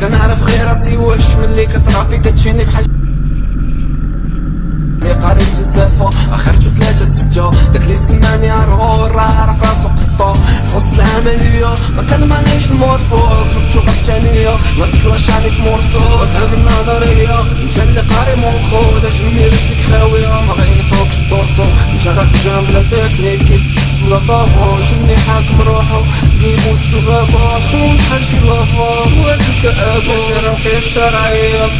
كنعرف غير راسي واش ملي كترابي كتجيني بحال قريب بزاف اخرتو 3-6 داك اللي سماني راه عارف راسو قطو في وسط العمليه ما كنمانيش المورفوز صرتو غفتانيه ناضيك لاشاني في مرسو فهم النظريه انت اللي قاري مخو دا جمي رجلك خاويه ما غينفوكش الدورسو انت راك جام بلا تكنيك بلا طابو جني حاكم روحو دير وسط الغابه سخون بحال شي لافا وهاد الكآبه شراقيه الشرعيه.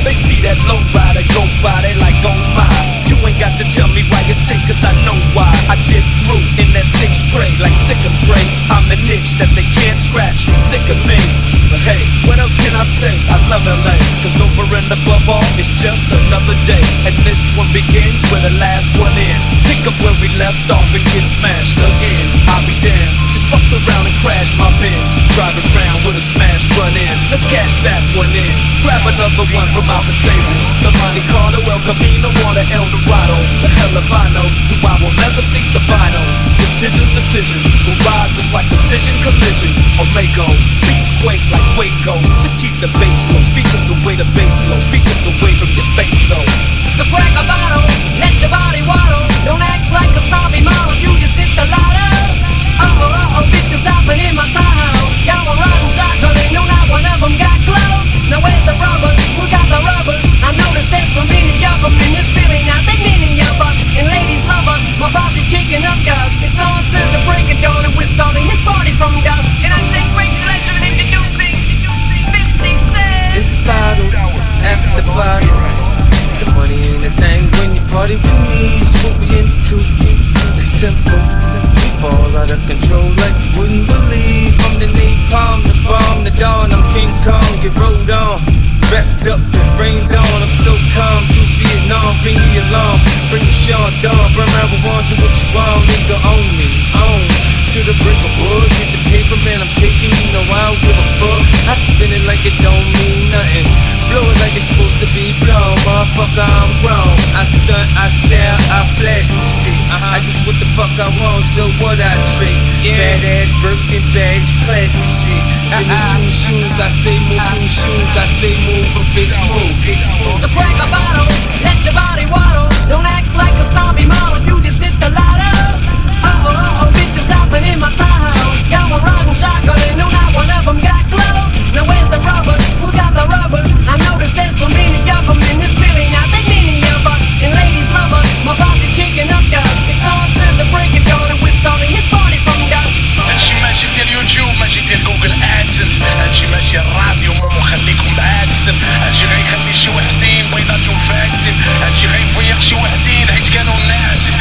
They see that low rider go by, they like, oh my. You ain't got to tell me why you're sick, cause I know why. I did through in that 6 tray, like sick of Dre. I'm an itch that they can't scratch, you're sick of me. But hey, what else can I say? I love LA, cause over and above all, it's just another day. And this one begins where the last one ends. Pick up where we left off and get smashed again. I'll be damned, just fucked around and crashed my Benz. Driving around with a smashed front end. Let's cash that one in. Grab another one from out the stable. The Monte Carlo, El Camino, or the Eldorado. The hell if I know, do I will never see to final. Decisions, Mirage looks like precision collision. Or Mako, beats quake like Waco. Just keep the bass low, speakers away the bass low. Speakers away from your face though. So crack a bottle, let your body waddle. Don't act like a snobby model, you just hit the lotto. Bitches hopping in my Tahoe. Y'all were riding shotgun and no not one of them got clothes. Now where's the rubbers? Who's got the rubbers? I noticed there's so many of them and there's really not that many of us. And ladies love us, my boss is kicking up dust. It's on to the break of dawn and we're starting this party from dusk. And I take great pleasure in introducing 50 Cent. It's bottle after bottle. The money ain't a thing when you party with me. It's what we into. It's simple. We ball out of control like you wouldn't believe. I'm the napalm, the bomb, the dawn. I'm King Kong, get rolled on. Wrapped up and rained on. I'm so calm through Vietnam. Bring the alarm, bring the Sean Dawn. Burn marijuana, do what you want, nigga. Own me, own. To the brick of wood, get the paper, man. I'm taking, you know I don't give a fuck. I spin it like it don't mean nothing. Blow it like it's supposed to be blown. Motherfucker, I'm grown. I stunt, I stare, I flash the shit. I just what the fuck I want, so what I trick. Bad ass Birkin bags, classy shit. Jimmy Choo shoes, I say move. Choo shoes, I say move. A bitch move. So crack a bottle, let your body waddle. Don't act like a snobby model, you just hit the lotto. Bitches hopping in my Tahoe. Y'all were riding shotgun and no not one of them got clothes. Now where's the rubbers? Who's got the rubbers? I noticed there's so many of them and there's really not that many of us. And ladies love us, my يخلي شي وحدين بيضاتهم فاكسين، هادشي غيفيق شي وحدين حيت كانوا ناعسين.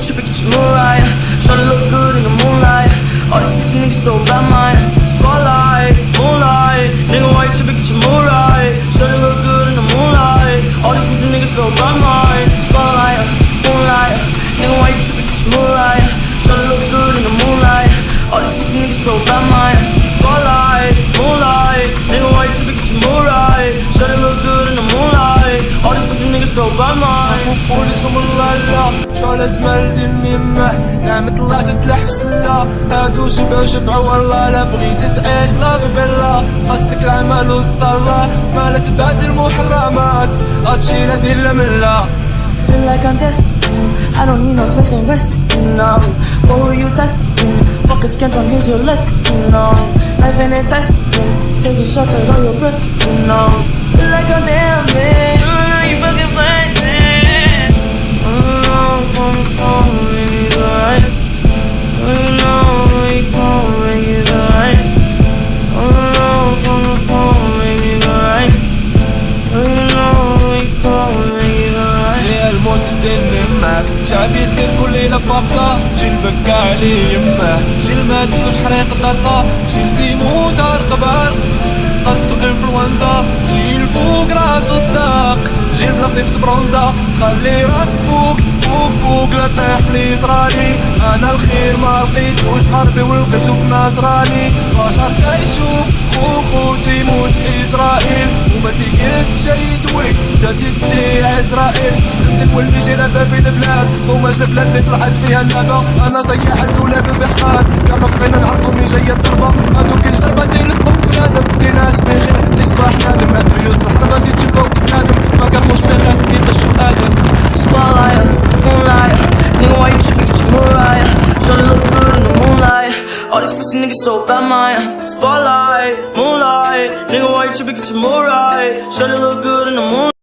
Trippin' get your Mariah, tryna look good in the moonlight. All these pussy niggas so bad, man. Spotlight, moonlight, nigga, why you trippin' get your Mariah? Tryna look good in the moonlight. All these pussy niggas so bad, man. Spotlight, moonlight, nigga, why you trippin' get your Mariah? Tryna look good in the moonlight. All these pussy niggas so bad, man. Spotlight, moonlight, nigga, why you trippin' get your Mariah? Tryna look good in the moonlight. All these pussy niggas so bad, man. فوقوليكم الله لا شعل زمال دين يمه نعمة الله تتلح في سلا هادو شبعوا والله لا بغيتي تعيش لا بالله خاصك العمل والصلاة ما لا تبادل المحرمات غتشيل هادي الملة. Feel like I'm destined, I don't need no Smith and Wesson, no. What were you testing? Focus can't on here's your lesson, no. Life ain't a testing, taking shots at all your breath, you know. Feel like I'm damn man, you fucking playing man. I don't know if I'm falling, you right. I don't know where you going, you right. I don't know if I'm falling, you right. I don't know where you going, you right. الموت دين معاك شعب يسكر كل ليلة بفاقصة جي نبكى عليه يماه جي المادلوش حريق الدرسة جي التيموت عرقبار قصدو انفلونزا جي الفوق راسو الداق جي البلاصيفت برونزا خلي راسك فوق لا طيح في الإسرائيلي أنا الخير ما لقيتوش في حربي ولقيتو في نصراني بشر تيشوف خوتي يموت في إسرائيل وما تيقدش يدوي تا تدي إسرائيل نمزل واللي شي لابا في البلاد طوماج البلاد اللي طلعت فيها اللعبة أنا صياح الدولة بالبحار كما بقينا نعرفو منين جاية الضربة هادوك الجربة تيرسقو في بنادم تيناش بخير انتي صباح نادم هادو يوصل الحربة تيتشوفو في بنادم ما كنبوش بخير كيقشو آدم. Spotlight, moonlight, nigga, why you trippin' get your Mariah? Tryna look good in the moonlight. All these pussy niggas so bad, man. Spotlight, moonlight, nigga, why you trippin' get your Mariah? Tryna look good in the moonlight.